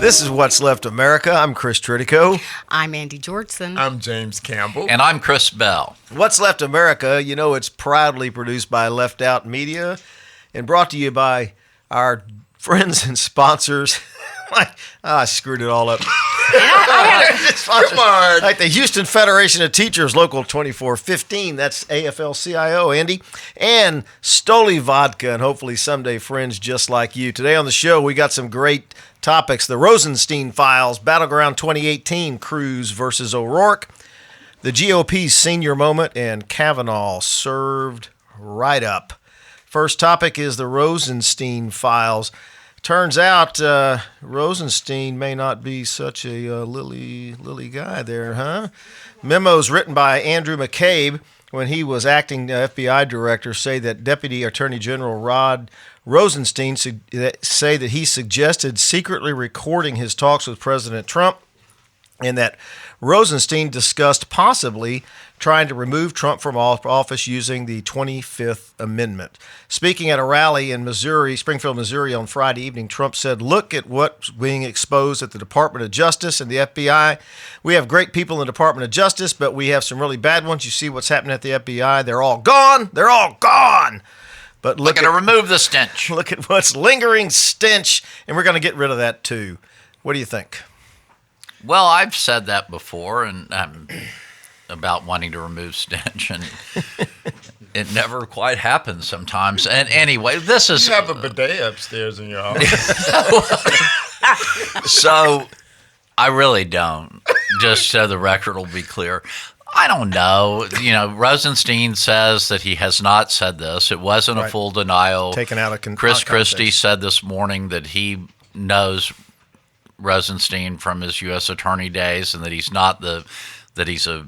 This is What's Left America. I'm Chris Tritico. I'm Andy Georgeson. I'm James Campbell. And I'm Chris Bell. What's Left America, you know, it's proudly produced by Left Out Media and brought to you by our friends and sponsors. I screwed it all up. Come on. Like the Houston Federation of Teachers, Local 2415. That's AFL-CIO, Andy. And Stoli Vodka, and hopefully someday friends just like you. Today on the show, we got some great topics. The Rosenstein Files, Battleground 2018, Cruz versus O'Rourke, the GOP's senior moment, and Kavanaugh served right up. First topic is the Rosenstein Files. Turns out Rosenstein may not be such a lily guy there, huh? Memos written by Andrew McCabe when he was acting FBI director say that Deputy Attorney General Rod Rosenstein say that he suggested secretly recording his talks with President Trump, and that Rosenstein discussed possibly trying to remove Trump from office using the 25th Amendment. Speaking at a rally in Missouri, Springfield, Missouri on Friday evening, Trump said, "Look at what's being exposed at the Department of Justice and the FBI. We have great people in the Department of Justice, but we have some really bad ones. You see what's happening at the FBI. They're all gone. They're all gone. But look at to remove the stench. Look at what's lingering stench, and we're going to get rid of that too." What do you think? Well, I've said that before, and about wanting to remove stench, and it never quite happens sometimes. And anyway, this is... You have a bidet upstairs in your office. So, I really don't, just so the record will be clear. I don't know. You know, Rosenstein says that he has not said this. It wasn't a full denial. Taken out of Chris context. Christie said this morning that he knows Rosenstein from his U.S. attorney days, and that he's not that he's a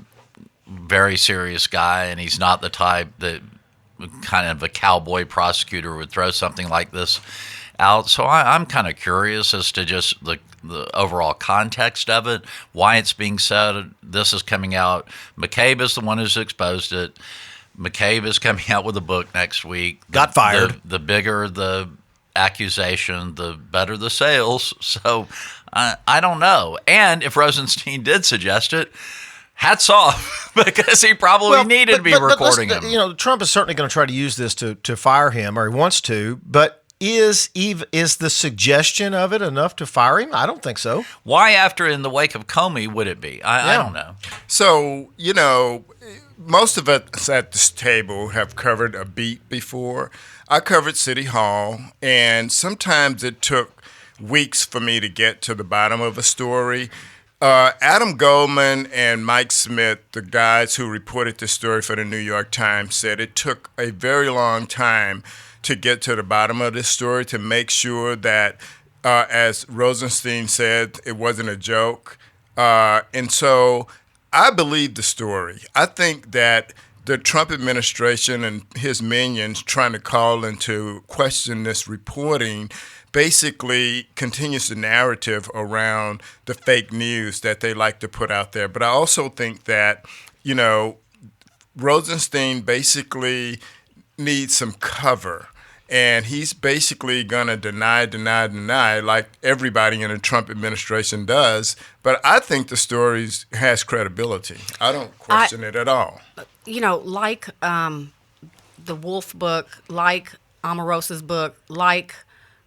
very serious guy, and he's not the type that kind of a cowboy prosecutor would throw something like this out. So I'm kind of curious as to just the overall context of it, why it's being said. This is coming out. McCabe is the one who's exposed it. McCabe is coming out with a book next week. Got fired. The bigger the accusation, the better the sales. So I don't know. And if Rosenstein did suggest it, hats off, because he probably needed to be recording him. You know, Trump is certainly going to try to use this to fire him, or he wants to, but is the suggestion of it enough to fire him? I don't think so. Why, after in the wake of Comey, would it be? I don't know. So, you know, most of us at this table have covered a beat before. I covered City Hall, and sometimes it took weeks for me to get to the bottom of a story. Adam Goldman and Mike Smith, the guys who reported the story for the New York Times, said it took a very long time to get to the bottom of this story, to make sure that, as Rosenstein said, it wasn't a joke. And so I believe the story. I think that the Trump administration and his minions trying to call into question this reporting basically continues the narrative around the fake news that they like to put out there. But I also think that, you know, Rosenstein basically needs some cover. And he's basically going to deny, like everybody in the Trump administration does. But I think the story has credibility. I don't question it at all. You know, like the Wolf book, like Omarosa's book, like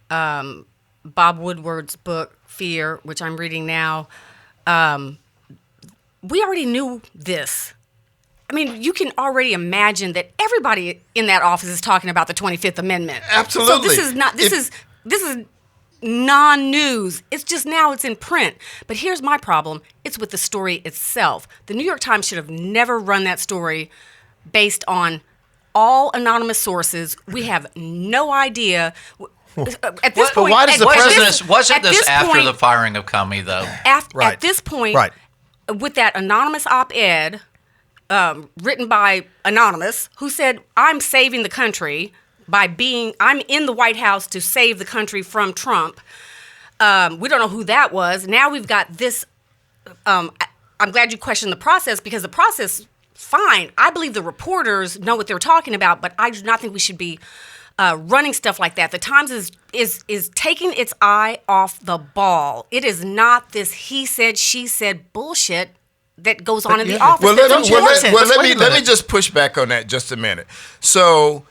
Bob Woodward's book, Fear, which I'm reading now, we already knew this. I mean, you can already imagine that everybody in that office is talking about the 25th Amendment. Absolutely. So this is not, this is non-news. It's just now it's in print. But here's my problem. It's with the story itself. The New York Times should have never run that story based on all anonymous sources. We have no idea. At this point, why does the president? Wasn't this after the firing of Comey, though? At this point, with that anonymous op-ed written by Anonymous, who said, "I'm saving the country I'm in the White House to save the country from Trump." We don't know who that was. Now we've got this. I'm glad you questioned the process, because the process, fine. I believe the reporters know what they're talking about, but I do not think we should be running stuff like that. The Times is taking its eye off the ball. It is not this he said, she said bullshit that goes on in the office. Let me just push back on that just a minute. So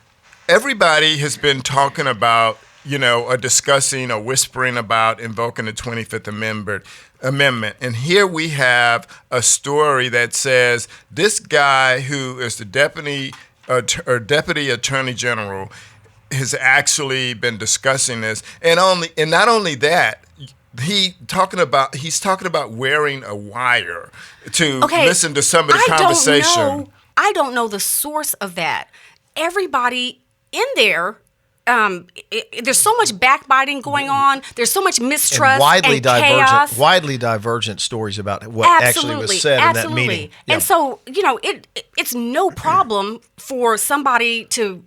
everybody has been talking about, or discussing or whispering about invoking the 25th Amendment. And here we have a story that says this guy who is the Deputy Attorney General has actually been discussing this. And not only that, he's talking about wearing a wire to listen to some of the conversation. I don't know the source of that. Everybody in there, there's so much backbiting going on. There's so much mistrust and chaos. Widely divergent stories about what actually was said in that meeting. Yeah. And so, it's no problem for somebody to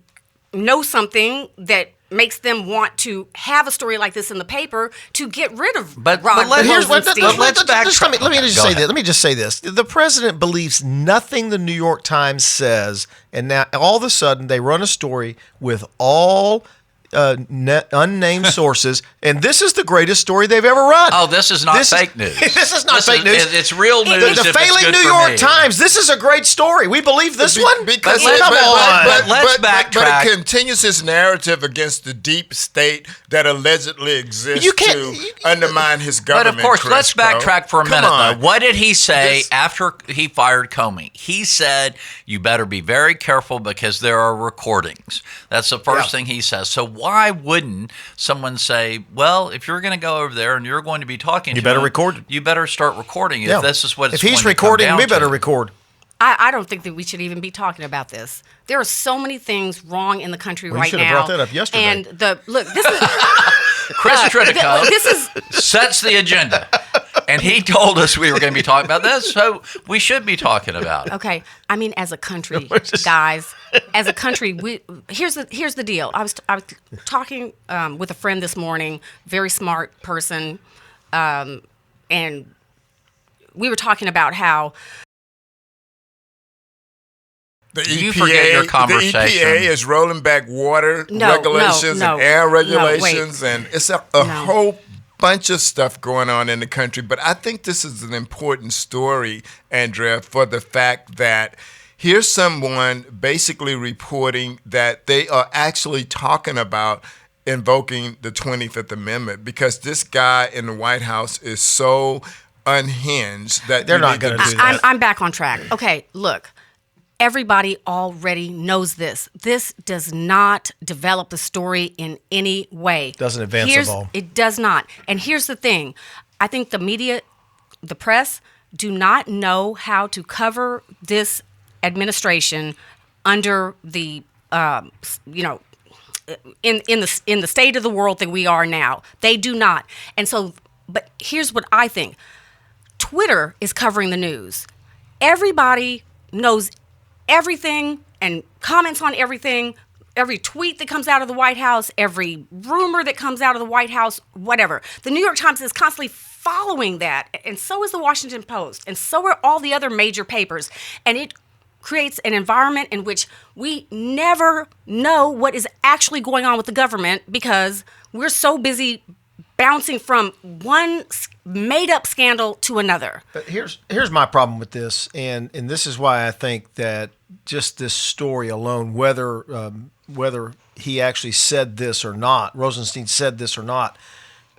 know something that makes them want to have a story like this in the paper to get rid of Rod Rosenstein. Let's backtrack. Let me just say this. The president believes nothing the New York Times says, and now all of a sudden they run a story with all unnamed sources, and this is the greatest story they've ever run. Oh, this is not fake news. This is not fake news. It's real news. The failing New York Times. This is a great story. We believe this one. Because come on. Let's backtrack. But it continues his narrative against the deep state that allegedly exists to undermine his government. But of course, let's backtrack for a minute, though. What did he say after he fired Comey? He said, "You better be very careful because there are recordings." That's the first thing he says. So why wouldn't someone say, well, if you're going to go over there and you're going to be talking to him, record. You better start recording if this is what it's going to come down to. If he's recording, we better record. I don't think that we should even be talking about this. There are so many things wrong in the country right now. You should have brought that up yesterday. And this is Chris Tritico sets the agenda. And he told us we were going to be talking about this, so we should be talking about it. Okay. I mean, as a country, guys, as a country, here's the deal. I was talking with a friend this morning, very smart person, and we were talking about how you forget your conversation. The EPA is rolling back water regulations and air regulations, and it's a whole bunch of stuff going on in the country. But I think this is an important story, Andrea, for the fact that here's someone basically reporting that they are actually talking about invoking the 25th Amendment because this guy in the White House is so unhinged that they're not going to do that. I'm back on track. Okay, look. Everybody already knows this. This does not develop the story in any way. Doesn't advance the ball. It does not. And here's the thing. I think the media, the press, do not know how to cover this administration under the, in the state of the world that we are now. They do not. And so, but here's what I think. Twitter is covering the news. Everybody knows everything and comments on everything, every tweet that comes out of the White House, every rumor that comes out of the White House, whatever. The New York Times is constantly following that, and so is the Washington Post, and so are all the other major papers. And it creates an environment in which we never know what is actually going on with the government because we're so busy bouncing from one made-up scandal to another. But here's my problem with this, and this is why I think that just this story alone, whether he actually said this or not, Rosenstein said this or not,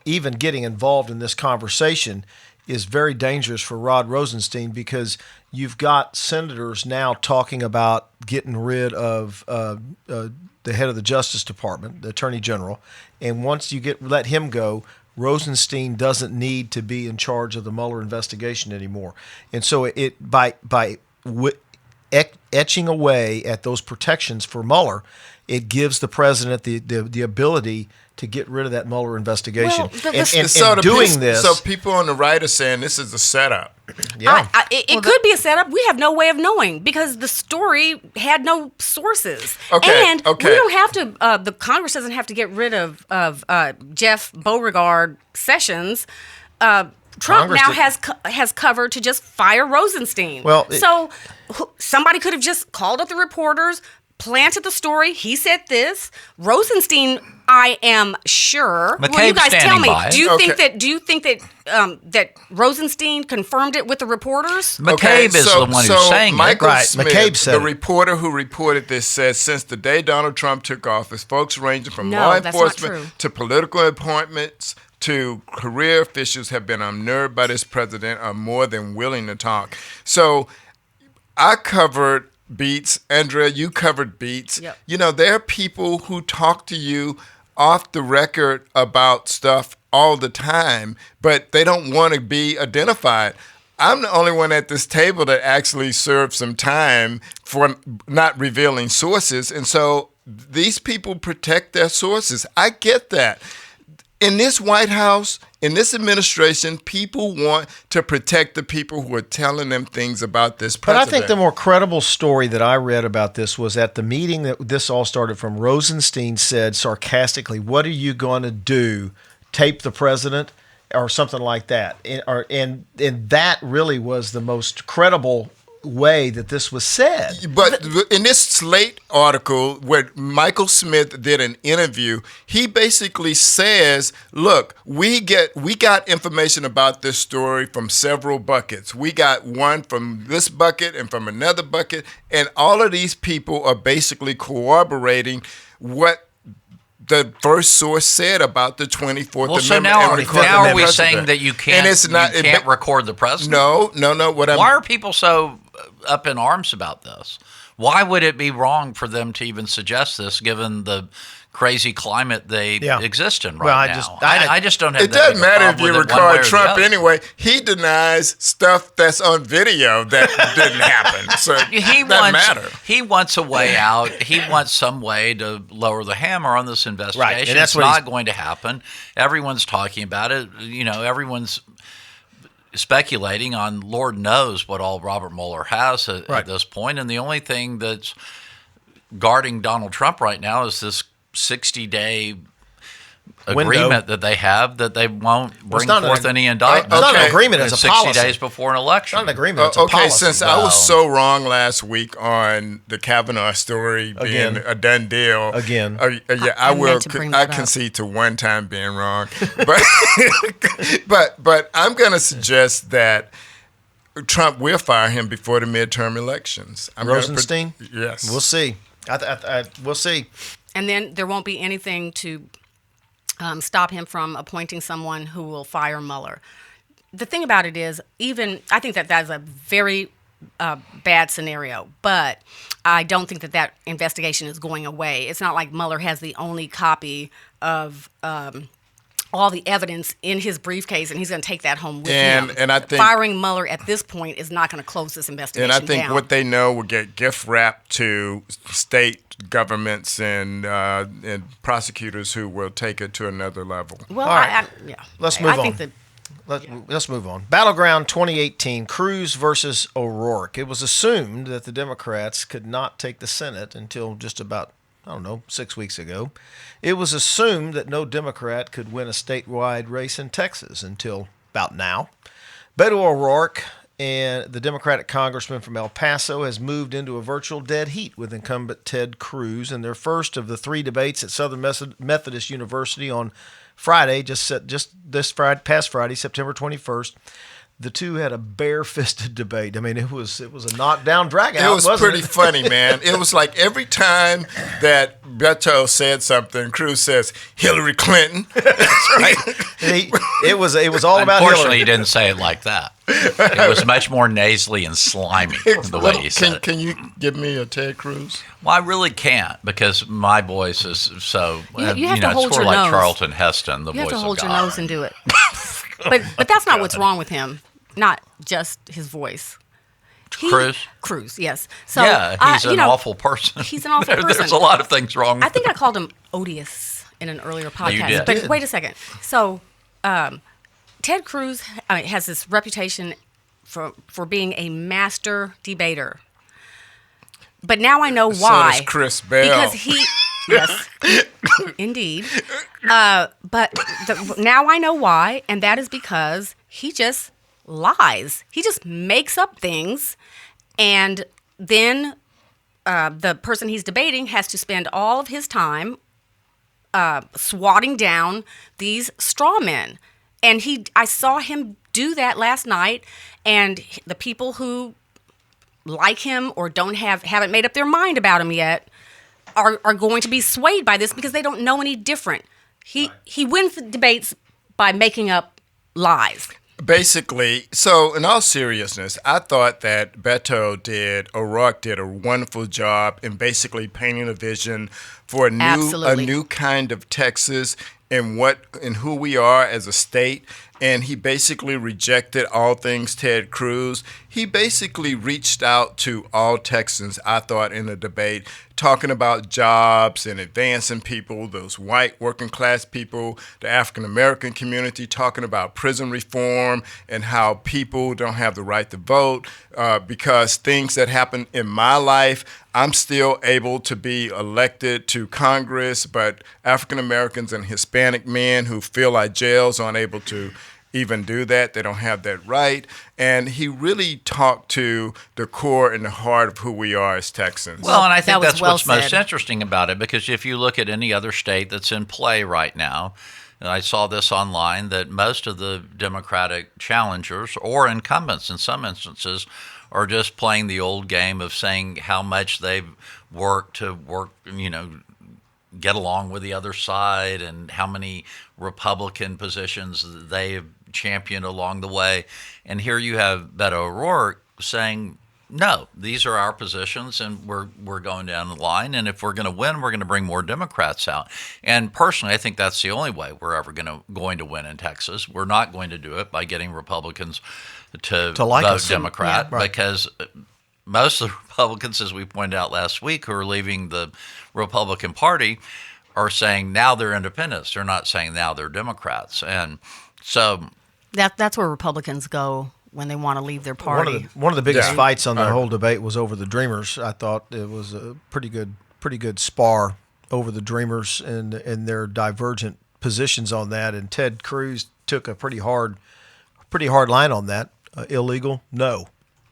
even getting involved in this conversation is very dangerous for Rod Rosenstein because you've got senators now talking about getting rid of the head of the Justice Department, the Attorney General, and once you let him go, Rosenstein doesn't need to be in charge of the Mueller investigation anymore. And so by etching away at those protections for Mueller, it gives the president the ability to get rid of that Mueller investigation. So people on the right are saying this is a setup. Yeah, it could be a setup. We have no way of knowing because the story had no sources. We don't have to. The Congress doesn't have to get rid of Jeff Beauregard Sessions. Trump now has cover to just fire Rosenstein. Well, so somebody could have just called up the reporters, planted the story. He said this. Rosenstein, I am sure. McCabe's well, you guys tell me. by. Do you think that that Rosenstein confirmed it with the reporters? McCabe is the one who's saying Michael it. Right, Smith, McCabe said the it. reporter who reported this, says since the day Donald Trump took office, folks ranging from No, law that's not enforcement true. to political appointments to career officials have been unnerved by this president, are more than willing to talk. So I covered beats. Andrea, you covered beats. Yep. You know, there are people who talk to you off the record about stuff all the time, but they don't want to be identified. I'm the only one at this table that actually served some time for not revealing sources. And so these people protect their sources. I get that. In this White House, in this administration, people want to protect the people who are telling them things about this But president. I think the more credible story that I read about this was at the meeting that this all started from. Rosenstein said sarcastically, "What are you going to do? Tape the president?" or something like that. And that really was the most credible way that this was said. But in this Slate article where Michael Smith did an interview, he basically says, look, we got information about this story from several buckets. We got one from this bucket and from another bucket, and all of these people are basically corroborating what the first source said about the 24th Well, Amendment. so now and recording are the we president. saying that you can't, And it's not, you can't record the president? No. Why are people so up in arms about this? Why would it be wrong for them to even suggest this, given the crazy climate they exist in right now? I just don't have it that doesn't matter if you record Trump other. anyway. He denies stuff that's on video that didn't happen. So it doesn't matter. He wants a way out. He wants some way to lower the hammer on this investigation. Right, and that's it's what not going to happen. Everyone's talking about it. You know, everyone's speculating on Lord knows what all Robert Mueller has at this point. And the only thing that's guarding Donald Trump right now is this 60-day agreement that they have that they won't bring forth any indictment. It's not an agreement, it's a 60 policy. days before an election. It's not an agreement, it's a policy. Since I was so wrong last week on the Kavanaugh story being a done deal. Again. I concede to one time being wrong. But I'm going to suggest that Trump will fire him before the midterm elections. Rosenstein? Yes. We'll see. We'll see. And then there won't be anything to stop him from appointing someone who will fire Mueller. The thing about it is, I think that is a very bad scenario, but I don't think that investigation is going away. It's not like Mueller has the only copy of all the evidence in his briefcase, and he's going to take that home with him. And I think firing Mueller at this point is not going to close this investigation down. And I think what they know will get gift wrapped to state governments and prosecutors who will take it to another level. Well, all right. Let's move on. think that. Let's move on. Battleground 2018, Cruz versus O'Rourke. It was assumed that the Democrats could not take the Senate until just about 6 weeks ago. It was assumed that no Democrat could win a statewide race in Texas until about now. Beto O'Rourke, and the Democratic congressman from El Paso, has moved into a virtual dead heat with incumbent Ted Cruz in their first of the three debates at Southern Methodist University on Friday, past Friday, September 21st. The two had a bare-fisted debate. I mean, it was a knockdown, drag-out. It was pretty funny, man. It was like every time that Beto said something, Cruz says, Hillary Clinton. That's right. It was all about Hillary. Unfortunately, he didn't say it like that. It was much more nasally and slimy the way he said it. Can you give me a Ted Cruz? Well, I really can't because my voice is so. You have to hold it's your sort of like nose. Charlton Heston, the You voice have to hold of your God. nose and do it. But that's not what's wrong with him. Not just his voice. Cruz, yes. So he's an awful person. He's an awful person. There's a lot of things wrong with I think I called him odious in an earlier podcast. You did. But wait a second. So Ted Cruz has this reputation for being a master debater. But now I know why. So does Chris Bell. Because he, yes, indeed. But now I know why, and that is because he just lies. He just makes up things and then the person he's debating has to spend all of his time swatting down these straw men. And I saw him do that last night, and the people who like him or haven't made up their mind about him yet are going to be swayed by this because they don't know any different. He wins the debates by making up lies. Basically, so in all seriousness, I thought that O'Rourke did a wonderful job in basically painting a vision for a new kind of Texas and who we are as a state. And he basically rejected all things Ted Cruz. He basically reached out to all Texans, I thought, in the debate, talking about jobs and advancing people, those white working class people, the African American community, talking about prison reform and how people don't have the right to vote because things that happen in my life, I'm still able to be elected to Congress, but African Americans and Hispanic men who feel like jails aren't able to even do that. They don't have that right. And he really talked to the core and the heart of who we are as Texans. Well, and I think that's what's most interesting about it, because if you look at any other state that's in play right now, and I saw this online, that most of the Democratic challengers or incumbents in some instances are just playing the old game of saying how much they've worked, get along with the other side and how many Republican positions they have championed along the way. And here you have Beto O'Rourke saying, no, these are our positions and we're going down the line. And if we're going to win, we're going to bring more Democrats out. And personally, I think that's the only way we're ever going to win in Texas. We're not going to do it by getting Republicans to like vote us. Democrat, Yeah, right. because most of the Republicans, as we pointed out last week, who are leaving the Republican Party are saying now they're independents. They're not saying now they're Democrats. And so that's where Republicans go when they want to leave their party. One of the biggest fights on the whole debate was over the Dreamers. I thought it was a pretty good spar over the Dreamers and their divergent positions on that. And Ted Cruz took a pretty hard line on that. Illegal? No.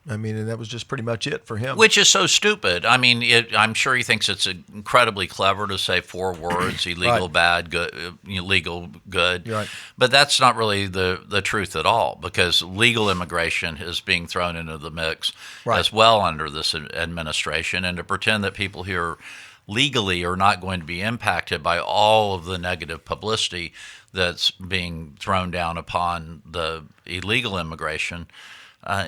I mean, and that was just pretty much it for him. Which is so stupid. I mean, I'm sure he thinks it's incredibly clever to say 4 words: illegal, right. bad, good, legal, good. Right. But that's not really the truth at all, because legal immigration is being thrown into the mix as well under this administration. And to pretend that people here legally are not going to be impacted by all of the negative publicity that's being thrown down upon the illegal immigration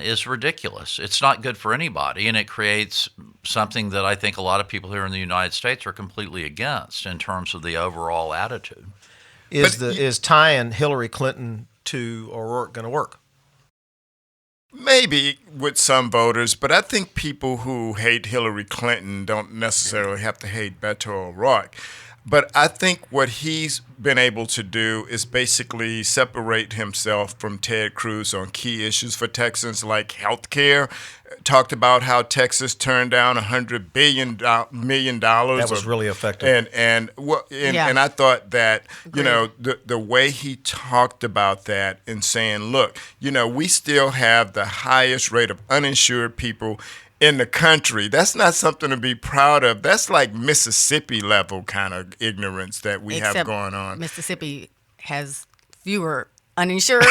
is ridiculous. It's not good for anybody, and it creates something that I think a lot of people here in the United States are completely against in terms of the overall attitude. Is tying Hillary Clinton to O'Rourke going to work? Maybe with some voters, but I think people who hate Hillary Clinton don't necessarily have to hate Beto O'Rourke. But I think what he's been able to do is basically separate himself from Ted Cruz on key issues for Texans like health care. Talked about how Texas turned down $100 million. That was really effective. And I thought that, the way he talked about that and saying, look, we still have the highest rate of uninsured people in the country. That's not something to be proud of. That's like Mississippi level kind of ignorance that we have going on. Mississippi has fewer uninsured.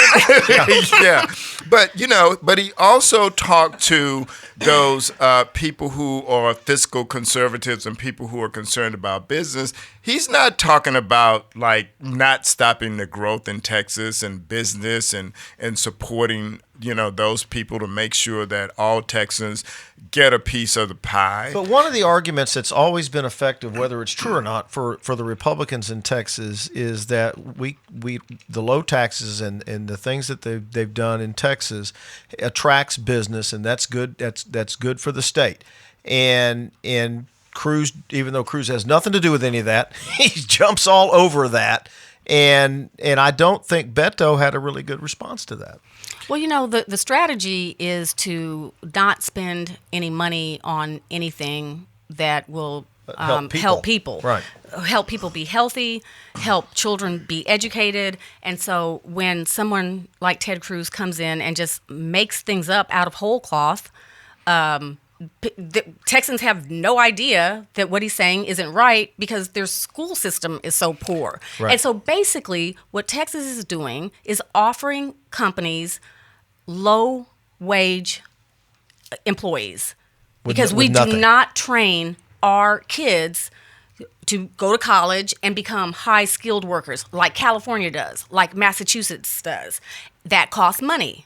Yeah. But he also talked to those people who are fiscal conservatives and people who are concerned about business. He's not talking about like not stopping the growth in Texas and business and supporting those people to make sure that all Texans get a piece of the pie. But one of the arguments that's always been effective, whether it's true or not, for the Republicans in Texas is that the low taxes and the things that they've done in Texas attracts business, and that's good. That's good for the state. And Cruz, even though Cruz has nothing to do with any of that, he jumps all over that. And I don't think Beto had a really good response to that. Well, the strategy is to not spend any money on anything that will help people. Right. Help people be healthy, help children be educated. And so when someone like Ted Cruz comes in and just makes things up out of whole cloth, the Texans have no idea that what he's saying isn't right because their school system is so poor. Right. And so basically what Texas is doing is offering companies low wage employees because we do not train our kids to go to college and become high skilled workers like California does, like Massachusetts does. That costs money.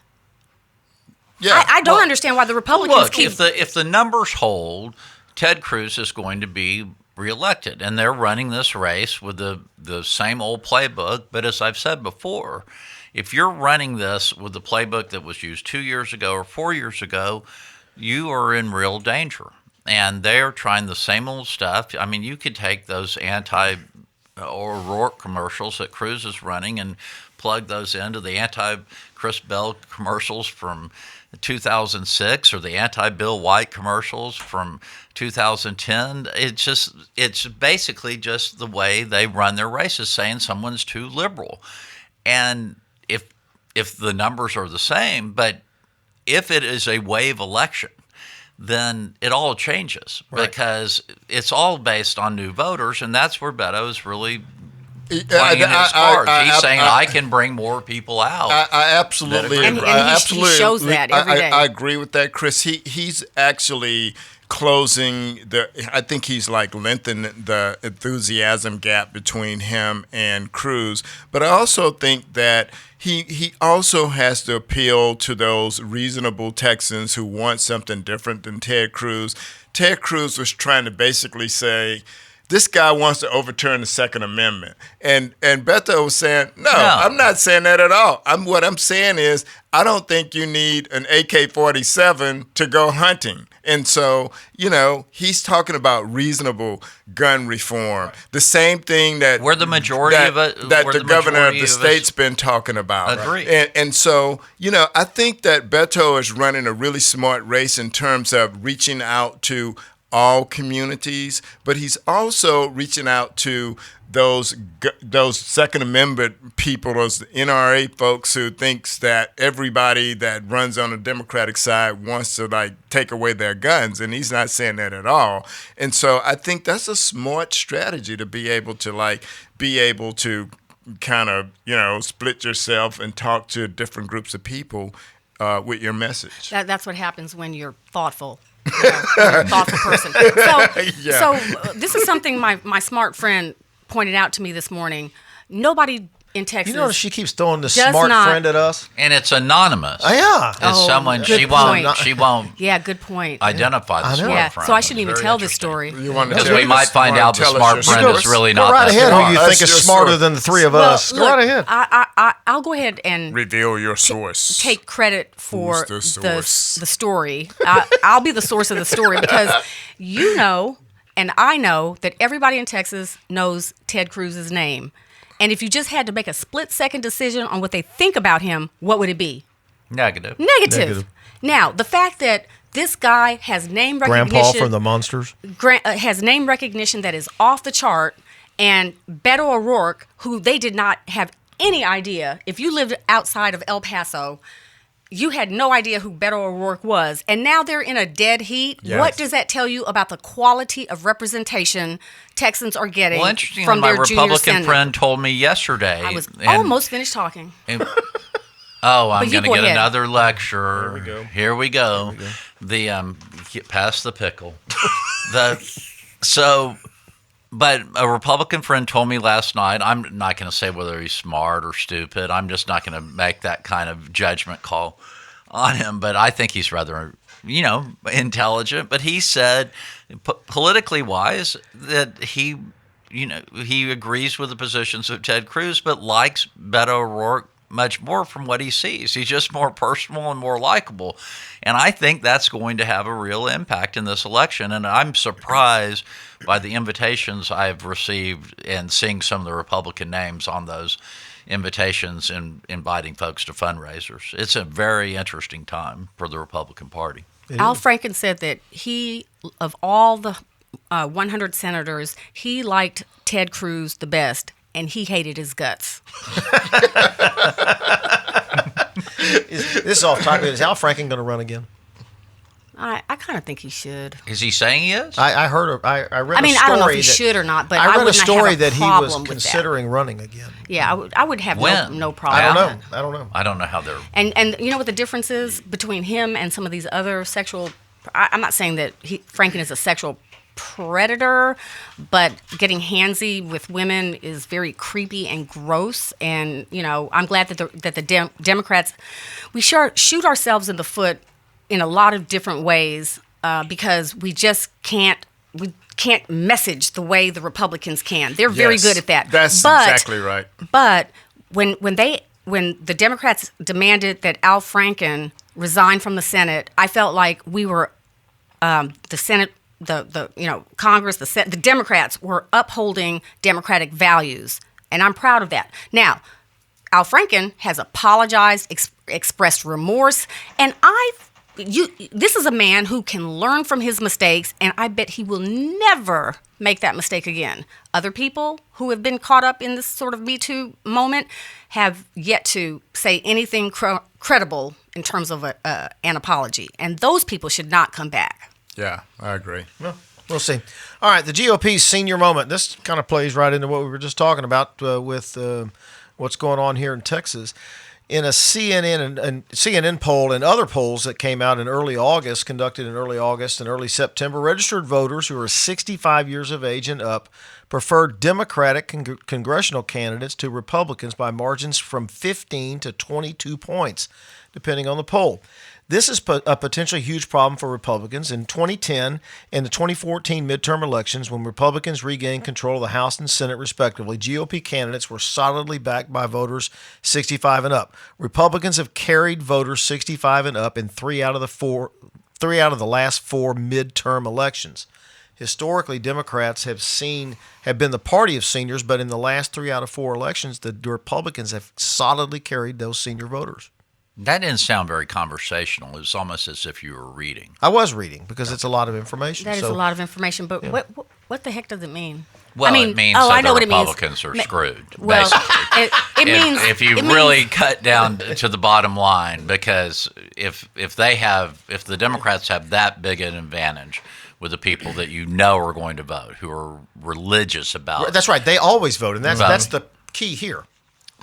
Yeah. I don't understand why the Republicans Look, keep... if the numbers hold, Ted Cruz is going to be reelected, and they're running this race with the same old playbook. But as I've said before, if you're running this with the playbook that was used 2 years ago or 4 years ago, you are in real danger. And they're trying the same old stuff. I mean, you could take those anti-O'Rourke commercials that Cruz is running and plug those into the anti-Chris Bell commercials from 2006 or the anti-Bill White commercials from 2010. It's basically just the way they run their races, saying someone's too liberal. And if the numbers are the same, but if it is a wave election, then it all changes because it's all based on new voters, and that's where Beto is really playing in his cards. He's saying, I can bring more people out. I absolutely And agree. he shows that every day. I agree with that, Chris. He's actually closing I think he's like lengthening the enthusiasm gap between him and Cruz. But I also think that he also has to appeal to those reasonable Texans who want something different than Ted Cruz. Ted Cruz was trying to basically say, this guy wants to overturn the Second Amendment. And Beto was saying, no, I'm not saying that at all. What I'm saying is, I don't think you need an AK-47 to go hunting. And so, he's talking about reasonable gun reform. The same thing that we're the majority of it, that the governor of the state's been talking about. Agree. And so, I think that Beto is running a really smart race in terms of reaching out to all communities, but he's also reaching out to those Second Amendment people, those NRA folks who thinks that everybody that runs on the Democratic side wants to take away their guns, and he's not saying that at all. And so I think that's a smart strategy to be able to kind of split yourself and talk to different groups of people with your message. That's what happens when you're thoughtful. You're a thoughtful person. So this is something my smart friend pointed out to me this morning. Nobody in Texas. She keeps throwing the smart friend at us, and it's anonymous. Oh, yeah, it's someone she won't. Yeah, good point. Identify the smart friend. So I shouldn't even tell this story because we might find out the smart friend is really not. Go right ahead. Smart. Who you think is smarter than the three of us? Go right ahead. I'll go ahead and reveal your source. Take credit for the story. I'll be the source of the story because and I know that everybody in Texas knows Ted Cruz's name. And if you just had to make a split-second decision on what they think about him, what would it be? Negative. Now, the fact that this guy has name recognition... Grandpa from the Monsters? Has name recognition that is off the chart, and Beto O'Rourke, who they did not have any idea, if you lived outside of El Paso, you had no idea who Beto O'Rourke was, and now they're in a dead heat. Yes. What does that tell you about the quality of representation Texans are getting from their junior Senate? My Republican friend told me yesterday. I was almost finished talking. I'm going to get another lecture. Here we go. Pass the pickle. But a Republican friend told me last night, I'm not going to say whether he's smart or stupid. I'm just not going to make that kind of judgment call on him. But I think he's rather, intelligent. But he said, politically wise, that he agrees with the positions of Ted Cruz, but likes Beto O'Rourke much more from what he sees. He's just more personal and more likable. And I think that's going to have a real impact in this election. And I'm surprised by the invitations I've received and seeing some of the Republican names on those invitations and inviting folks to fundraisers. It's a very interesting time for the Republican Party. Al Franken said that of all the 100 senators, he liked Ted Cruz the best, and he hated his guts. This is off topic. Is Al Franken going to run again? I kind of think he should. Is he saying he is? I heard. I read. I mean, a story I don't know if he that, should or not, but I read wouldn't a story have a that he problem was with considering running again. Yeah, I would have When? no problem. I don't with know. I don't know. I don't know how they're. And you know what the difference is between him and some of these other sexual. I'm not saying that Franken is a sexual predator, but getting handsy with women is very creepy and gross. And I'm glad that the Democrats, we shoot ourselves in the foot in a lot of different ways because we just can't message the way the Republicans can. They're very good at that. That's exactly right. But when the Democrats demanded that Al Franken resign from the Senate, I felt like we were the Senate. Congress, the Democrats were upholding Democratic values, and I'm proud of that. Now, Al Franken has apologized, expressed remorse, and this is a man who can learn from his mistakes, and I bet he will never make that mistake again. Other people who have been caught up in this sort of Me Too moment have yet to say anything credible in terms of an apology, and those people should not come back. Yeah, I agree. Well, we'll see. All right, the GOP's senior moment. This kind of plays right into what we were just talking about with what's going on here in Texas. In a CNN poll and other polls that came out conducted in early August and early September, registered voters who are 65 years of age and up preferred Democratic congressional candidates to Republicans by margins from 15 to 22 points, depending on the poll. This is a potentially huge problem for Republicans. In 2010 and the 2014 midterm elections, when Republicans regained control of the House and Senate respectively, GOP candidates were solidly backed by voters 65 and up. Republicans have carried voters 65 and up in three out of the last four midterm elections. Historically, Democrats have been the party of seniors, but in the last 3 out of 4 elections, the Republicans have solidly carried those senior voters. That didn't sound very conversational. It was almost as if you were reading. I was reading because it's a lot of information. That is a lot of information, but yeah. What the heck does it mean? Well, it means that the Republicans are screwed, basically. It means if you really cut down to the bottom line, because if the Democrats have that big an advantage with the people that are going to vote, who are religious about. That's right. They always vote, and that's the key here.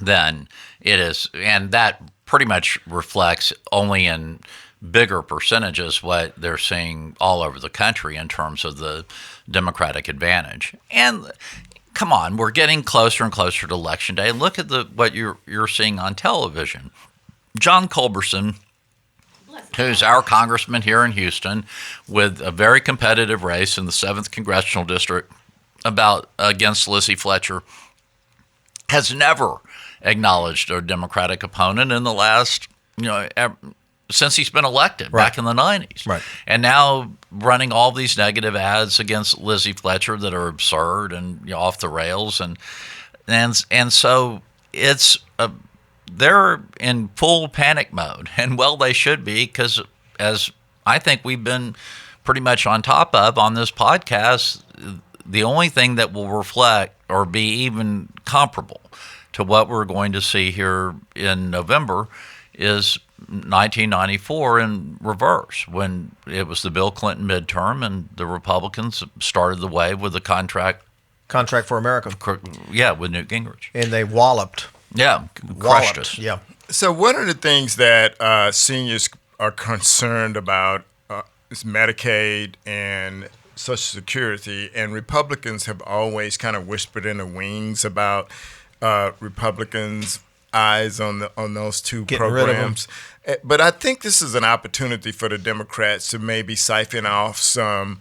Then it is, and that pretty much reflects only in bigger percentages what they're seeing all over the country in terms of the Democratic advantage. And come on, we're getting closer and closer to Election Day. Look at what you're seeing on television. John Culberson, who's our congressman here in Houston, with a very competitive race in the 7th Congressional District against Lizzie Fletcher, has never acknowledged a Democratic opponent in the last, since he's been elected back in the 90s. Right. And now running all these negative ads against Lizzie Fletcher that are absurd and off the rails. And so they're in full panic mode. And well, they should be, because as I think we've been pretty much on top of on this podcast, the only thing that will reflect or be even comparable to what we're going to see here in November is 1994 in reverse, when it was the Bill Clinton midterm and the Republicans started the way with the contract for America. With Newt Gingrich. And they walloped. Yeah, crushed us. Yeah. So one of the things that seniors are concerned about is Medicaid and Social Security, and Republicans have always kind of whispered in the wings about Republicans' eyes on those two programs. But I think this is an opportunity for the Democrats to maybe siphon off some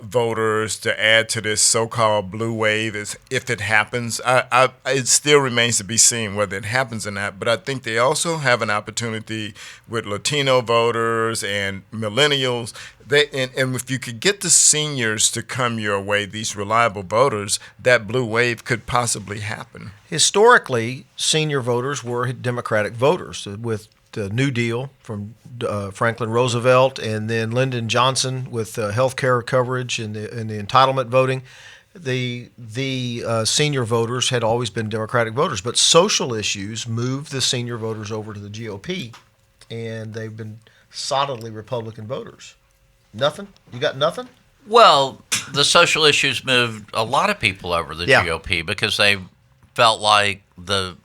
voters to add to this so-called blue wave if it happens. It still remains to be seen whether it happens or not, but I think they also have an opportunity with Latino voters and millennials. And if you could get the seniors to come your way, these reliable voters, that blue wave could possibly happen. Historically, senior voters were Democratic voters with the New Deal from Franklin Roosevelt, and then Lyndon Johnson with health care coverage and the entitlement voting. The senior voters had always been Democratic voters, but social issues moved the senior voters over to the GOP, and they've been solidly Republican voters. Nothing? You got nothing? Well, the social issues moved a lot of people over the GOP because they felt like the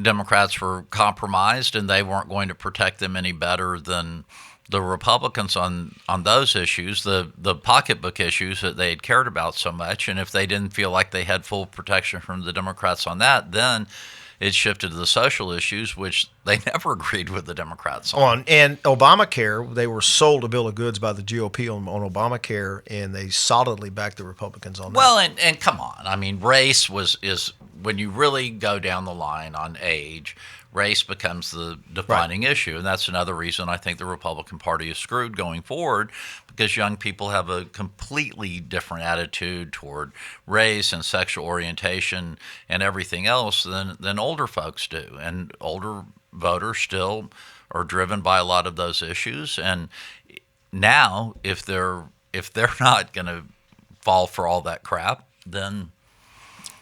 Democrats were compromised and they weren't going to protect them any better than the Republicans on those issues, the pocketbook issues that they had cared about so much. And if they didn't feel like they had full protection from the Democrats on that, then it shifted to the social issues, which they never agreed with the Democrats on. And Obamacare, they were sold a bill of goods by the GOP on Obamacare, and they solidly backed the Republicans on that. Well, and come on. I mean, race is when you really go down the line on age, race becomes the defining issue. And that's another reason I think the Republican Party is screwed going forward, because young people have a completely different attitude toward race and sexual orientation and everything else than older folks do. And older voters still are driven by a lot of those issues. And now, if they're not going to fall for all that crap, then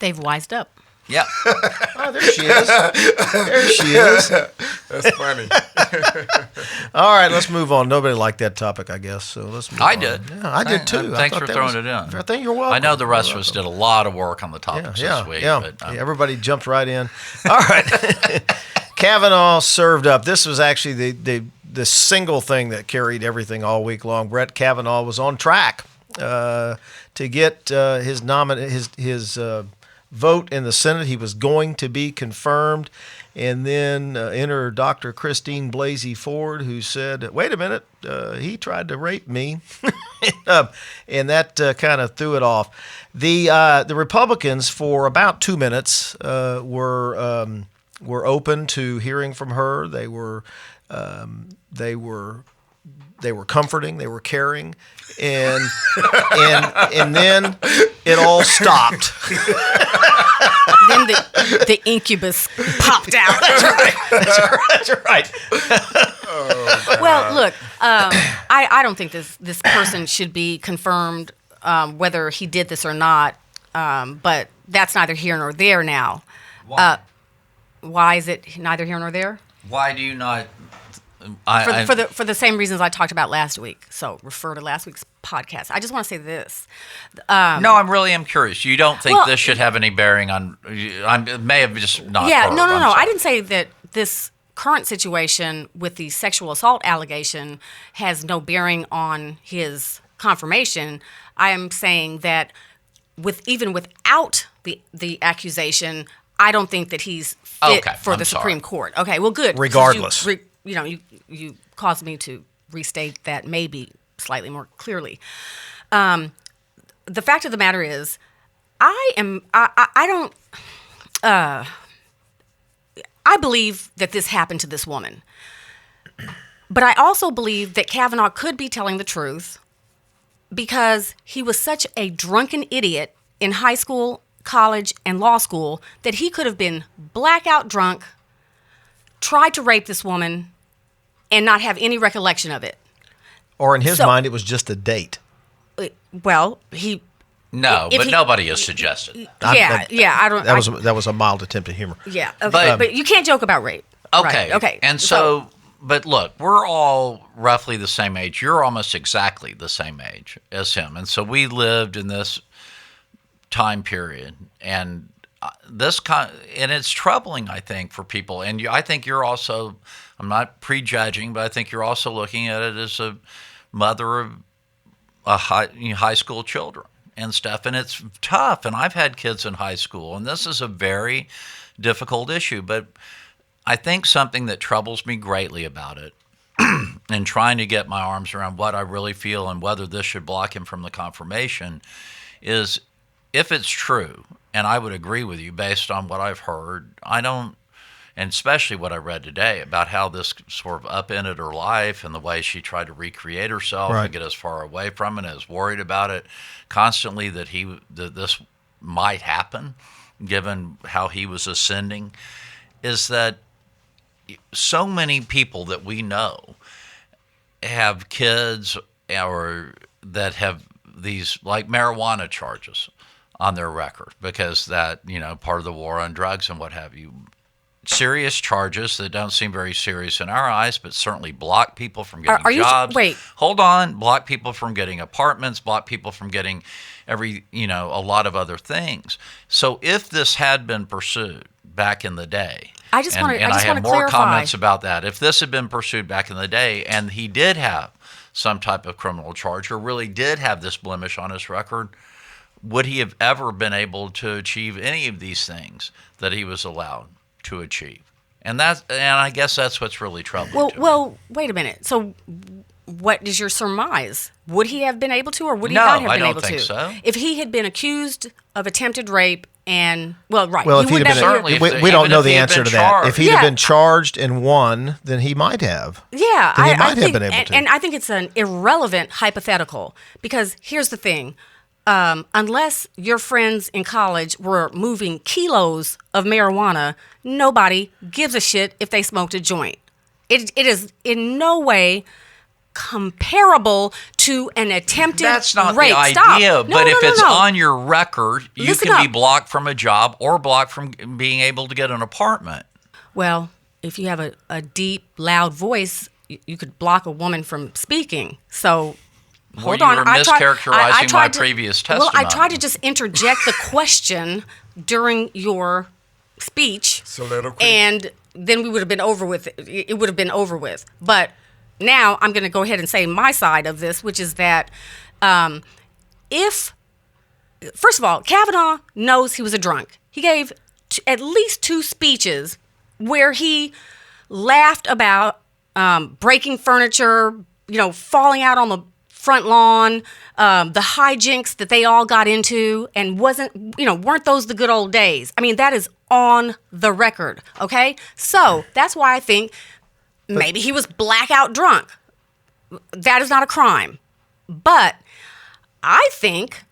they've wised up. Yeah. Oh, there she is. There she is. That's funny. All right, let's move on. Nobody liked that topic, I guess. So let's move on. I did. Yeah, I did too. Thanks for throwing it in. I think you're welcome. I know the rest of us did a lot of work on the topics this week. Yeah, but, everybody jumped right in. All right. Kavanaugh served up. This was actually the single thing that carried everything all week long. Brett Kavanaugh was on track to get his vote in the Senate. He was going to be confirmed. And then enter Dr. Christine Blasey Ford, who said, wait a minute, he tried to rape me. And that kind of threw it off. The Republicans, for about 2 minutes, were open to hearing from her. They were comforting, they were caring, and then it all stopped. Then the incubus popped out. That's right. Well, look, I don't think this person should be confirmed, whether he did this or not. But that's neither here nor there now. Why? Why is it neither here nor there? Why do you not? For the same reasons I talked about last week. So refer to last week's podcast. I just want to say this. No, I really am curious. You don't think this should have any bearing on? I may have just not. Yeah, heard. no. Sorry. I didn't say that this current situation with the sexual assault allegation has no bearing on his confirmation. I am saying that even without the accusation, I don't think that he's fit for the Supreme Court. Okay, well, good. Regardless. You caused me to restate that maybe slightly more clearly. The fact of the matter is, I believe that this happened to this woman. But I also believe that Kavanaugh could be telling the truth because he was such a drunken idiot in high school, college, and law school that he could have been blackout drunk, tried to rape this woman, and not have any recollection of it. Or in his mind, it was just a date. Well, he... No, but nobody has suggested. I don't... That was a mild attempt at humor. Yeah, okay, but you can't joke about rape. Okay, right, okay. And so, but look, we're all roughly the same age. You're almost exactly the same age as him. And so we lived in this time period, and and it's troubling, I think, for people. And I think you're also, I'm not prejudging, but I think you're also looking at it as a mother of high school children and stuff. And it's tough. And I've had kids in high school, and this is a very difficult issue. But I think something that troubles me greatly about it and trying to get my arms around what I really feel and whether this should block him from the confirmation is, if it's true, and I would agree with you based on what I've heard, and especially what I read today about how this sort of upended her life and the way she tried to recreate herself and get as far away from it and is worried about it constantly that this might happen, given how he was ascending, is that so many people that we know have kids or that have these like marijuana charges on their record because that, part of the war on drugs and what have you. serious charges that don't seem very serious in our eyes, but certainly block people from getting Are you jobs. wait. Hold on. Block people from getting apartments, block people from getting a lot of other things. So if this had been pursued back in the day, I just want to I have more clarify. comments about that. If this had been pursued back in the day and he did have some type of criminal charge or really did have this blemish on his record, would he have ever been able to achieve any of these things that he was allowed to achieve? And I guess that's what's really troubling. Well, wait a minute. So, what is your surmise? Would he have been able to, or would he not have been able to? No, I don't think so. If he had been accused of attempted rape and right, well, he if he'd have certainly been, we don't know the answer to that. If he'd have been charged and won, then he might have. Yeah, then he might I have think, been able to. And I think it's an irrelevant hypothetical because here's the thing. Unless your friends in college were moving kilos of marijuana, nobody gives a shit if they smoked a joint. It is in no way comparable to an attempted That's not rape. the idea, Stop. but if it's no. on your record, you Listen can be up. blocked from a job or blocked from being able to get an apartment. Well, if you have a deep, loud voice, you could block a woman from speaking. So hold on. You were mischaracterizing my previous testimony. Well, I tried to just interject the question during your speech. Soliloquy. And then we would have been over with. It would have been over with. But now I'm going to go ahead and say my side of this, which is that first of all, Kavanaugh knows he was a drunk. He gave at least 2 speeches where he laughed about breaking furniture, falling out on the front lawn, the hijinks that they all got into, and weren't those the good old days? I mean, that is on the record, okay? So that's why I think maybe he was blackout drunk. That is not a crime. But I think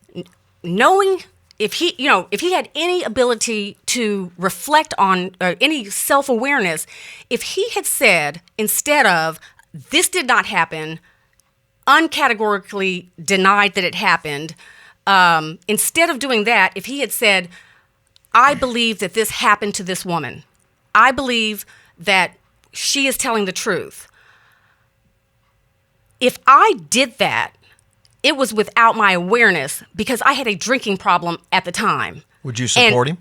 knowing if he had any ability to reflect on any self-awareness, if he had said, instead of, this did not happen, uncategorically denied that it happened, instead of doing that, if he had said, I believe that this happened to this woman. I believe that she is telling the truth. If I did that, it was without my awareness because I had a drinking problem at the time. Would you support him?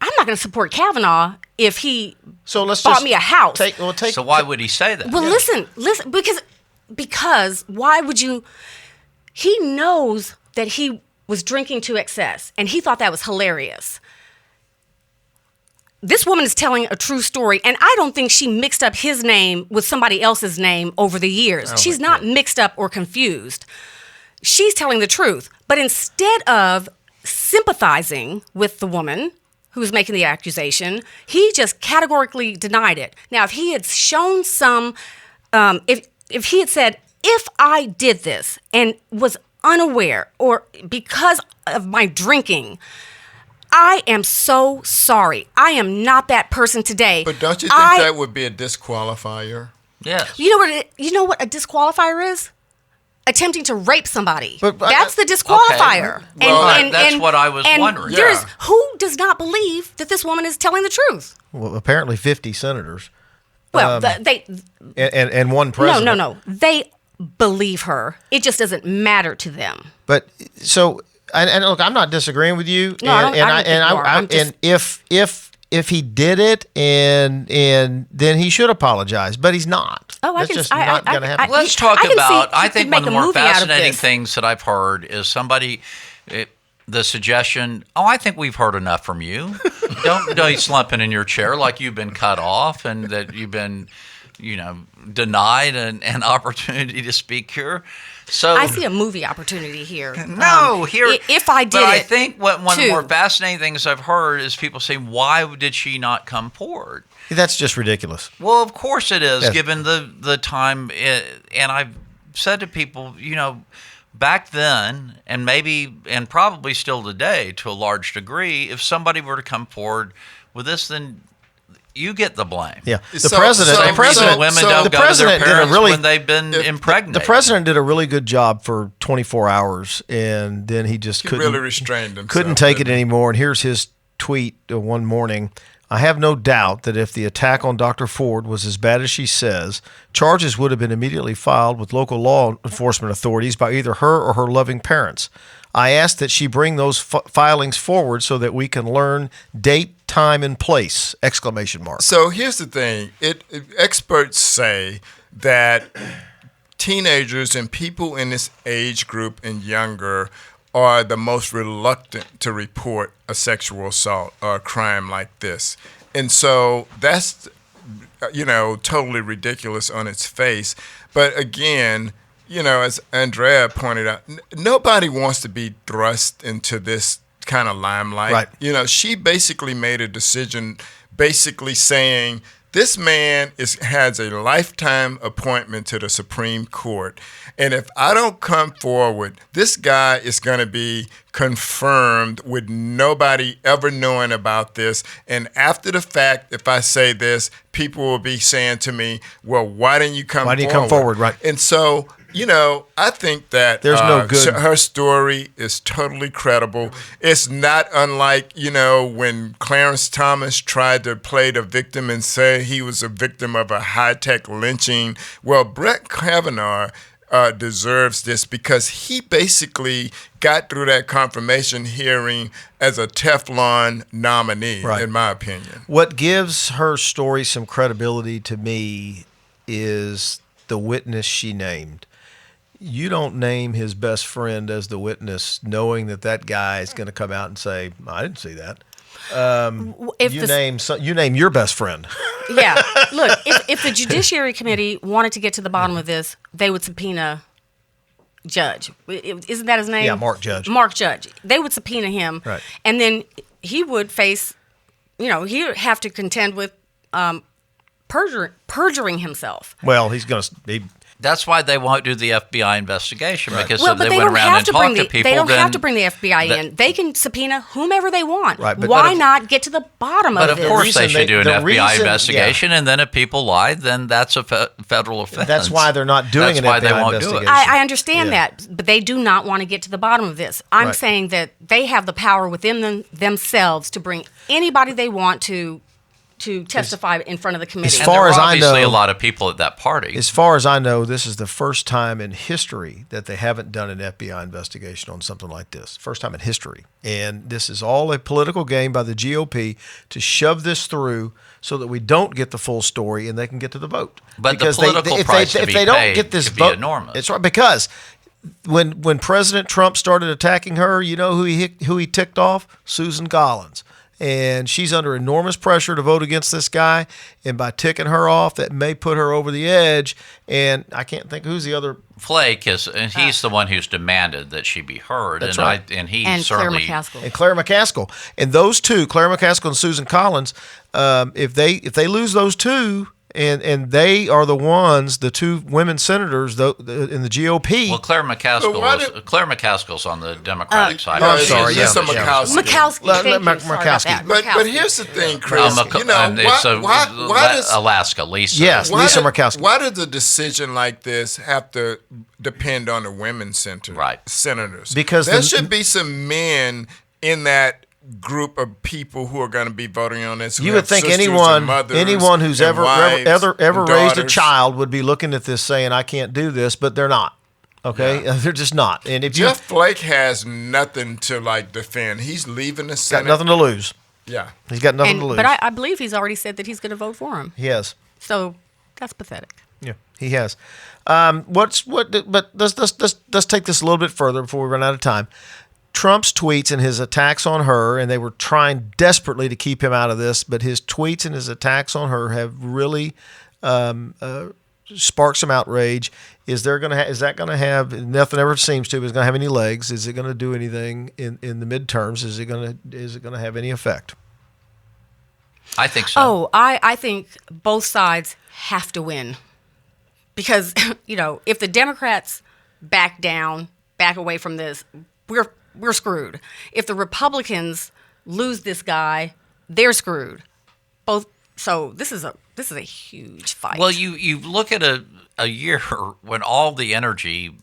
I'm not going to support Kavanaugh if he bought bought me a house. So why would he say that? Well, listen, because why would you? He knows that he was drinking to excess, and he thought that was hilarious. This woman is telling a true story, and I don't think she mixed up his name with somebody else's name over the years. She's not mixed up or confused. She's telling the truth. But instead of sympathizing with the woman who was making the accusation, he just categorically denied it. Now, if he had shown some, if he had said, if I did this and was unaware or because of my drinking, I am so sorry. I am not that person today. But don't you think that would be a disqualifier? Yes. You know what a disqualifier is? Attempting to rape somebody. But that's the disqualifier. Okay. Well, that's what I was wondering. Who does not believe that this woman is telling the truth? Well, apparently 50 senators. Well, and one president. No. They believe her. It just doesn't matter to them. But so, and look, I'm not disagreeing with you. No, I don't think you are. If he did it, and then he should apologize, but he's not. Oh, That's just not going to happen. Let's talk about. I think one make of a the more movie out of fascinating this. things that I've heard is the suggestion. Oh, I think we've heard enough from you. Don't be slumping in your chair like you've been cut off and that you've been, denied an opportunity to speak here. So I see a movie opportunity here. Here. If I did but I it, think one of the too. more fascinating things I've heard is people saying, "Why did she not come forward?" That's just ridiculous. Well, of course it is, Yes. given the time. And I've said to people, back then, and probably still today, to a large degree, if somebody were to come forward with this, then you get the blame. Yeah, The the president Women don't go to their parents when they've been impregnated. The president did a really good job for 24 hours, and then he just He really restrained himself. couldn't take it anymore. And here's his tweet one morning, I have no doubt that if the attack on Dr. Ford was as bad as she says, charges would have been immediately filed with local law enforcement authorities by either her or her loving parents. I ask that she bring those filings forward so that we can learn date, time, and place! ! So here's the thing. Experts say that teenagers and people in this age group and younger are the most reluctant to report a sexual assault or a crime like this. And so that's, totally ridiculous on its face. But again, as Andrea pointed out, nobody wants to be thrust into this kind of limelight. Right. She basically made a decision basically saying, this man has a lifetime appointment to the Supreme Court. And if I don't come forward, this guy is going to be confirmed with nobody ever knowing about this. And after the fact, if I say this, people will be saying to me, well, why didn't you come forward? Why didn't you come forward, right? And so, I think that there's no good. Her story is totally credible. It's not unlike, when Clarence Thomas tried to play the victim and say he was a victim of a high-tech lynching. Well, Brett Kavanaugh deserves this because he basically got through that confirmation hearing as a Teflon nominee, in my opinion. What gives her story some credibility to me is the witness she named. You don't name his best friend as the witness knowing that guy is going to come out and say, I didn't see that. You name your best friend. Yeah. Look, if the Judiciary Committee wanted to get to the bottom of this, they would subpoena Judge. Isn't that his name? Yeah, Mark Judge. Mark Judge. They would subpoena him. Right. And then he would face, he would have to contend with perjuring himself. Well, he's going to be... That's why they won't do the FBI investigation, because well, if they went around and talked to people, they don't have to bring the FBI in. They can subpoena whomever they want. Right, why not get to the bottom of this? But of course they should do an FBI investigation, and then if people lie, then that's a federal offense. That's why they're not doing an FBI investigation. I understand that, but they do not want to get to the bottom of this. I'm saying that they have the power within themselves to bring anybody they want to testify in front of the committee. As far as I know, obviously a lot of people at that party. As far as I know, this is the first time in history that they haven't done an FBI investigation on something like this. First time in history. And this is all a political game by the GOP to shove this through so that we don't get the full story and they can get to the vote. But the political price to be paid could be enormous. It's right, because when President Trump started attacking her, you know who he ticked off? Susan Collins. And she's under enormous pressure to vote against this guy. And by ticking her off, that may put her over the edge. And I can't think who's the other. Flake and he's the one who's demanded that she be heard. That's and right. And he and certainly. Claire McCaskill. And those two, Claire McCaskill and Susan Collins, if they lose those two, and they are the ones, the two women senators in the GOP. Well, Claire McCaskill's on the Democratic side. I'm sorry, Murkowski. But here's the thing, Chris. Alaska, Lisa. Yes, Lisa Murkowski. Why does a decision like this have to depend on the women senators? Because there should be some men in that group of people who are going to be voting on this. You would think anyone who's ever raised a child would be looking at this saying, I can't do this, but they're not. Okay? Yeah. They're just not. And if Jeff Flake has nothing to defend. He's leaving the Senate. Got nothing to lose. Yeah. He's got nothing to lose. But I believe he's already said that he's going to vote for him. He has. So that's pathetic. Yeah, he has. But let's take this a little bit further before we run out of time. Trump's tweets and his attacks on her, and they were trying desperately to keep him out of this, but his tweets and his attacks on her have really sparked some outrage. Is that going to have, nothing ever seems to, but is going to have any legs? Is it going to do anything in the midterms? Is it going to have any effect? I think so. Oh, I think both sides have to win. Because, if the Democrats back away from this, we're screwed. If the Republicans lose this guy, they're screwed. Both. So this is a huge fight. Well, you look at a year when all the energy,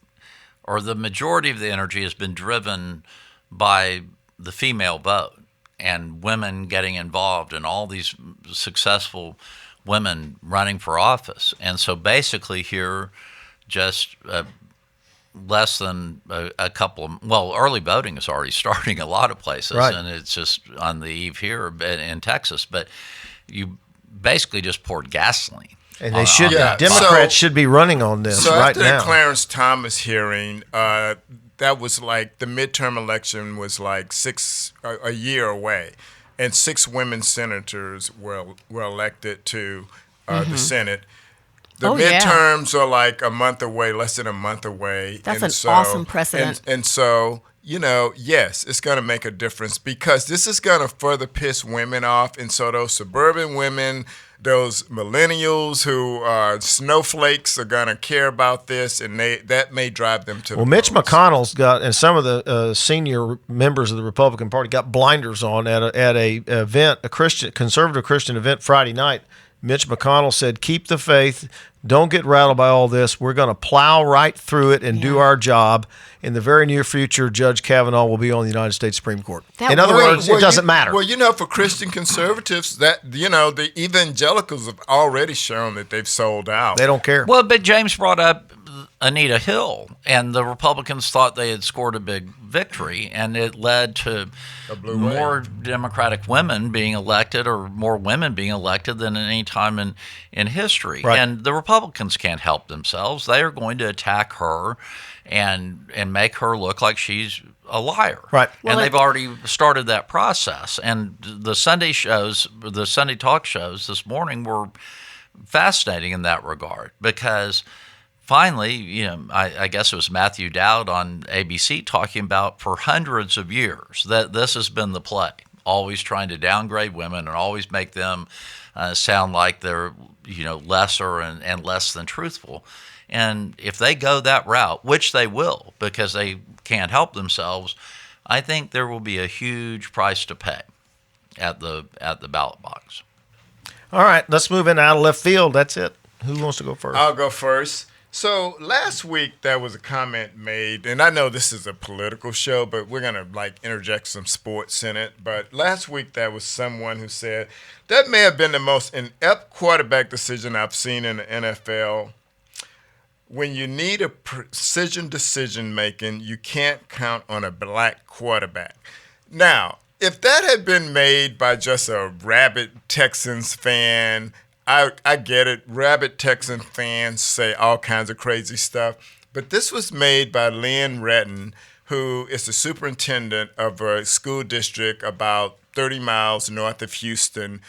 or the majority of the energy, has been driven by the female vote, and women getting involved and all these successful women running for office. And so basically here, just less than a couple of, well, early voting is already starting a lot of places, right. And it's just on the eve here in Texas. But you basically just poured gasoline. And they should. Democrats should be running on this right now. So after the Clarence Thomas hearing, that was like the midterm election was like a year away, and 6 women senators were elected to the Senate. The midterms are like a month away, less than a month away. That's an awesome precedent. And so, yes, it's going to make a difference because this is going to further piss women off. And so those suburban women, those millennials who are snowflakes are going to care about this, and that may drive them to the Mitch polls. McConnell's got, and some of the senior members of the Republican Party got blinders on at a event, a conservative Christian event Friday night. Mitch McConnell said, keep the faith. Don't get rattled by all this. We're going to plow right through it and do our job. In the very near future, Judge Kavanaugh will be on the United States Supreme Court. In other words, it doesn't matter. Well, for Christian conservatives, the evangelicals have already shown that they've sold out. They don't care. Well, but James brought up Anita Hill, and the Republicans thought they had scored a big victory, and it led to more Democratic women being elected, or more women being elected than at any time in history. Right. And the Republicans can't help themselves. They are going to attack her and make her look like she's a liar. Right. And they've already started that process. And the Sunday talk shows this morning were fascinating in that regard, because finally, I guess it was Matthew Dowd on ABC talking about for hundreds of years that this has been the play, always trying to downgrade women and always make them sound like they're lesser and less than truthful. And if they go that route, which they will because they can't help themselves, I think there will be a huge price to pay at the ballot box. All right, let's move in out of left field. That's it. Who wants to go first? I'll go first. So last week there was a comment made, and I know this is a political show, but we're going to interject some sports in it. But last week there was someone who said that may have been the most inept quarterback decision I've seen in the NFL. When you need a precision decision making, you can't count on a black quarterback. Now, if that had been made by just a rabid Texans fan, I get it. Rabid Texan fans say all kinds of crazy stuff. But this was made by Lynn Retton, who is the superintendent of a school district about 30 miles north of Houston,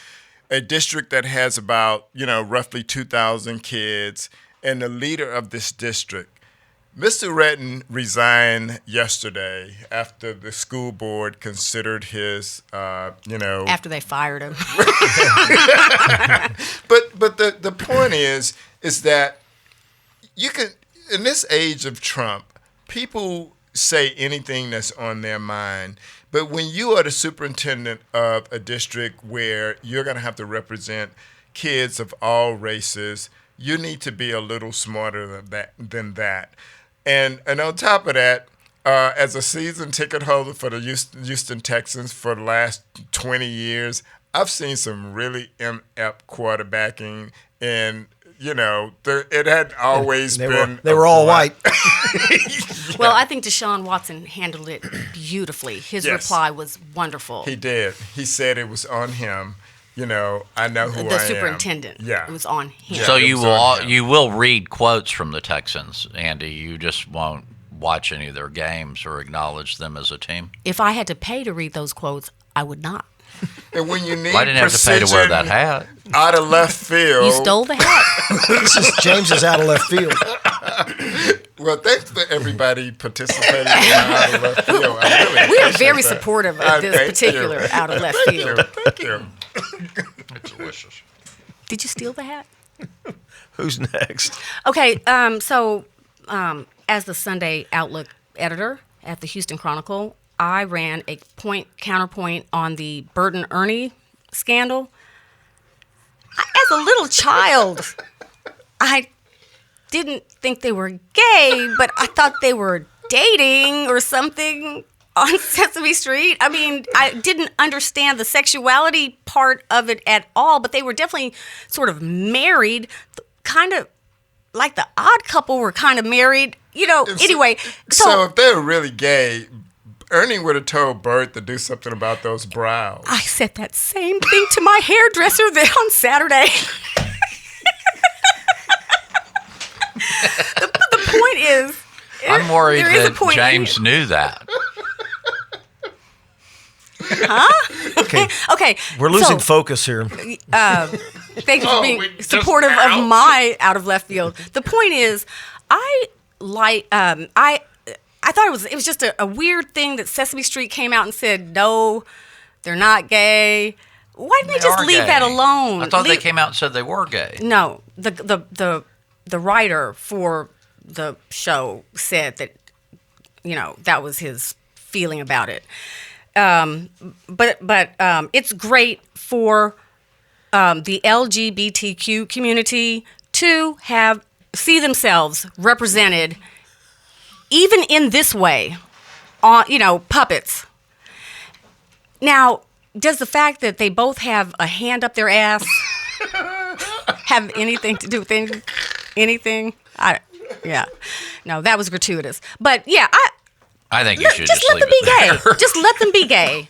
a district that has about, roughly 2,000 kids, and the leader of this district. Mr. Retton resigned yesterday after the school board considered his, After they fired him. But the point is that you can, in this age of Trump, people say anything that's on their mind. But when you are the superintendent of a district where you're going to have to represent kids of all races, you need to be a little smarter than that. And on top of that, as a season ticket holder for the Houston Texans for the last 20 years, I've seen some really inept quarterbacking, and it had always been. They were all white. Well, I think Deshaun Watson handled it beautifully. His reply was wonderful. He did. He said it was on him. I know who I am. The superintendent. Yeah. It was on him. So you will read quotes from the Texans, Andy. You just won't watch any of their games or acknowledge them as a team? If I had to pay to read those quotes, I would not. And when you need I didn't have to pay to wear that hat. Out of left field. You stole the hat. James is out of left field. Well, thanks for everybody participating in Out of Left Field. We are very supportive of this particular Out of Left Field. Thank you. It's delicious. Did you steal the hat? Who's next? Okay, so as the Sunday Outlook editor at the Houston Chronicle, I ran a counterpoint on the Burton Ernie scandal. As a little child, I didn't think they were gay, but I thought they were dating or something. on Sesame Street. I mean, I didn't understand the sexuality part of it at all, but they were definitely sort of married, kind of like the Odd Couple were kind of married. Anyway. So if they were really gay, Ernie would have told Bert to do something about those brows. I said that same thing to my hairdresser there on Saturday. the point is, I'm worried that James knew that. Huh? Okay. We're losing focus here. Thanks for being supportive of my out of left field. The point is, I thought it was just a weird thing that Sesame Street came out and said, no, they're not gay. Why didn't they just leave that alone? I thought they came out and said they were gay. No, the writer for the show said that, that was his feeling about it. But it's great for the LGBTQ community to see themselves represented, even in this way, on puppets. Now, does the fact that they both have a hand up their ass have anything to do with anything? No, that was gratuitous. But yeah, I think you should just let them be gay. There. Just let them be gay.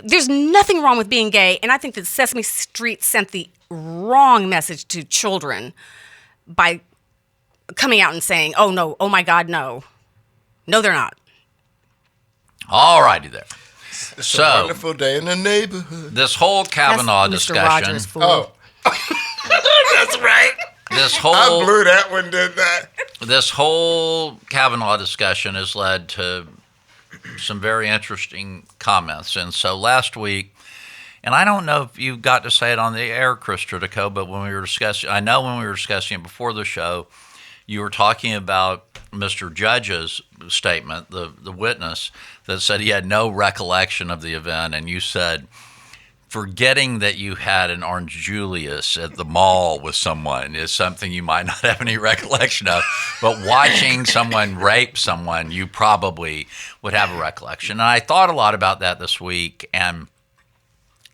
There's nothing wrong with being gay, and I think that Sesame Street sent the wrong message to children by coming out and saying, "Oh no, oh my God, no, they're not." All righty there. It's a wonderful day in the neighborhood. This whole Kavanaugh That's Mr. discussion. Rogers' fool. Oh, that's right. I blew that one, didn't I? This whole Kavanaugh discussion has led to some very interesting comments. And so last week, and I don't know if you got to say it on the air, Chris Tridico, but when we were discussing it before the show, you were talking about Mr. Judge's statement, the witness, that said he had no recollection of the event, and you said, forgetting that you had an Orange Julius at the mall with someone is something you might not have any recollection of, but watching someone rape someone, you probably would have a recollection. And I thought a lot about that this week, and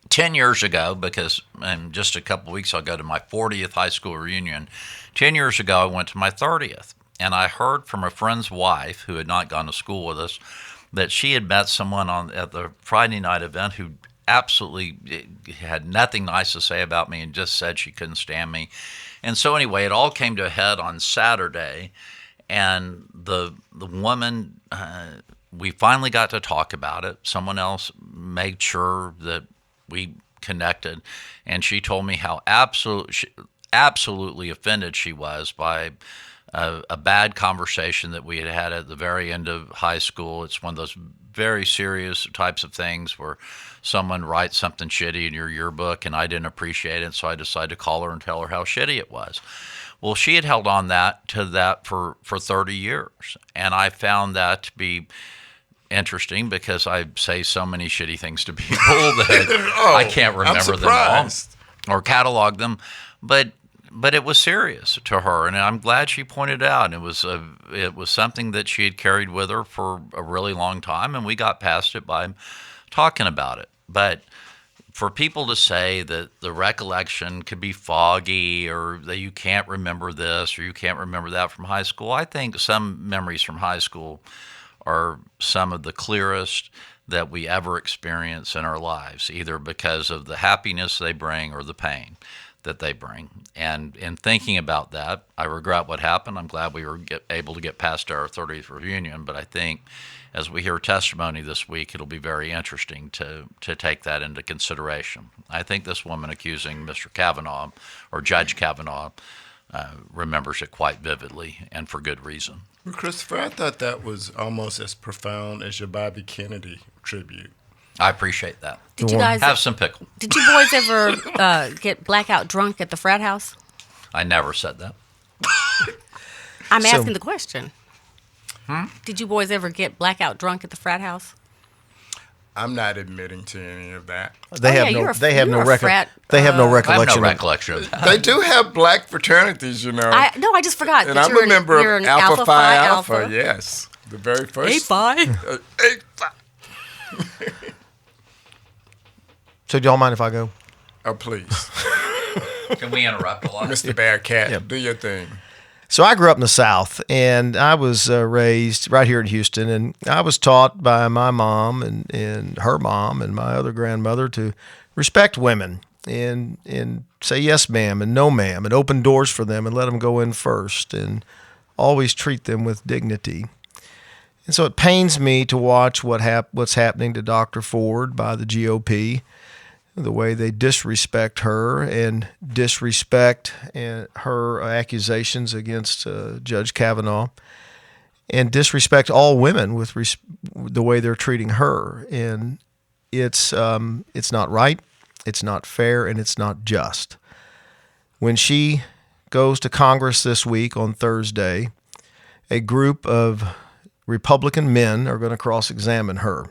10 years ago, because just a couple of weeks I'll go to my 40th high school reunion. 10 years ago, I went to my 30th, and I heard from a friend's wife who had not gone to school with us that she had met someone at the Friday night event who absolutely had nothing nice to say about me and just said she couldn't stand me. And so anyway, it all came to a head on Saturday, and the woman, we finally got to talk about it. Someone else made sure that we connected, and she told me how absolutely offended she was by a bad conversation that we had had at the very end of high school. It's one of those very serious types of things where someone writes something shitty in your yearbook, and I didn't appreciate it, so I decided to call her and tell her how shitty it was. Well, she had held on to that for 30 years, and I found that to be interesting because I say so many shitty things to people that I can't remember them all or catalog them, but it was serious to her, and I'm glad she pointed out. It was something that she had carried with her for a really long time, and we got past it by talking about it. But for people to say that the recollection could be foggy or that you can't remember this or you can't remember that from high school, I think some memories from high school are some of the clearest that we ever experience in our lives, either because of the happiness they bring or the pain that they bring. And in thinking about that, I regret what happened. I'm glad we were able to get past our 30th reunion, but I think as we hear testimony this week, it'll be very interesting to take that into consideration. I think this woman accusing Mr. Kavanaugh, or Judge Kavanaugh, remembers it quite vividly, and for good reason. Well, Christopher, I thought that was almost as profound as your Bobby Kennedy tribute. I appreciate that. Did you guys have some pickle? Did you boys ever get blackout drunk at the frat house? I never said that. I'm asking the question. Did you boys ever get blackout drunk at the frat house? I'm not admitting to any of that. They have no recollection. I have no recollection of that. They do have black fraternities, you know. I just forgot. And I'm a member you're of an Alpha Phi Alpha. Alpha. Yes, the very first. Phi. Phi. So do y'all mind if I go? Oh, please. Can we interrupt a lot? Mr. Bearcat, do your thing. So I grew up in the South, and I was raised right here in Houston, and I was taught by my mom and her mom and my other grandmother to respect women and say yes, ma'am, and no, ma'am, and open doors for them and let them go in first and always treat them with dignity. And so it pains me to watch what's happening to Dr. Ford by the GOP, the way they disrespect her and disrespect her accusations against Judge Kavanaugh, and disrespect all women with the way they're treating her. And it's not right, it's not fair, and it's not just. When she goes to Congress this week on Thursday, a group of Republican men are going to cross-examine her.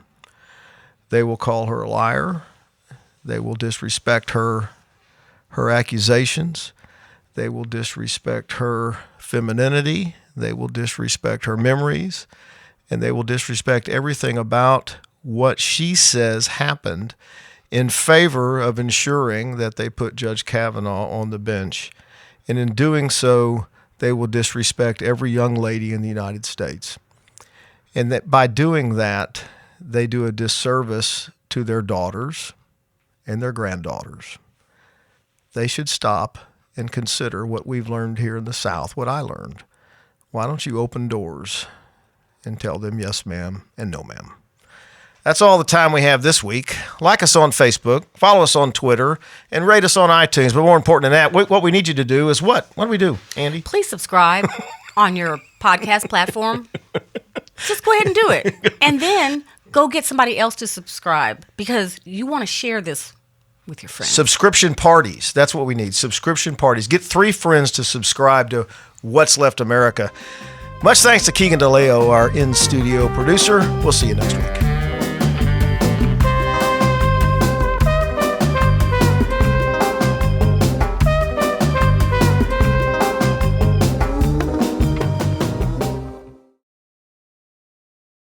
They will call her a liar. They will disrespect her accusations. They will disrespect her femininity. They will disrespect her memories. And they will disrespect everything about what she says happened in favor of ensuring that they put Judge Kavanaugh on the bench. And in doing so, they will disrespect every young lady in the United States. And that by doing that, they do a disservice to their daughters and their granddaughters. They should stop and consider what we've learned here in the South, what I learned. Why don't you open doors and tell them yes, ma'am, and no, ma'am? That's all the time we have this week. Like us on Facebook, follow us on Twitter, and rate us on iTunes. But more important than that, what we need you to do is what? What do we do, Andy? Please subscribe on your podcast platform. Just go ahead and do it. And then go get somebody else to subscribe, because you want to share this with your friends. Subscription parties. That's what we need. Subscription parties. Get 3 friends to subscribe to What's Left America. Much thanks to Keegan DeLeo, our in-studio producer. We'll see you next week.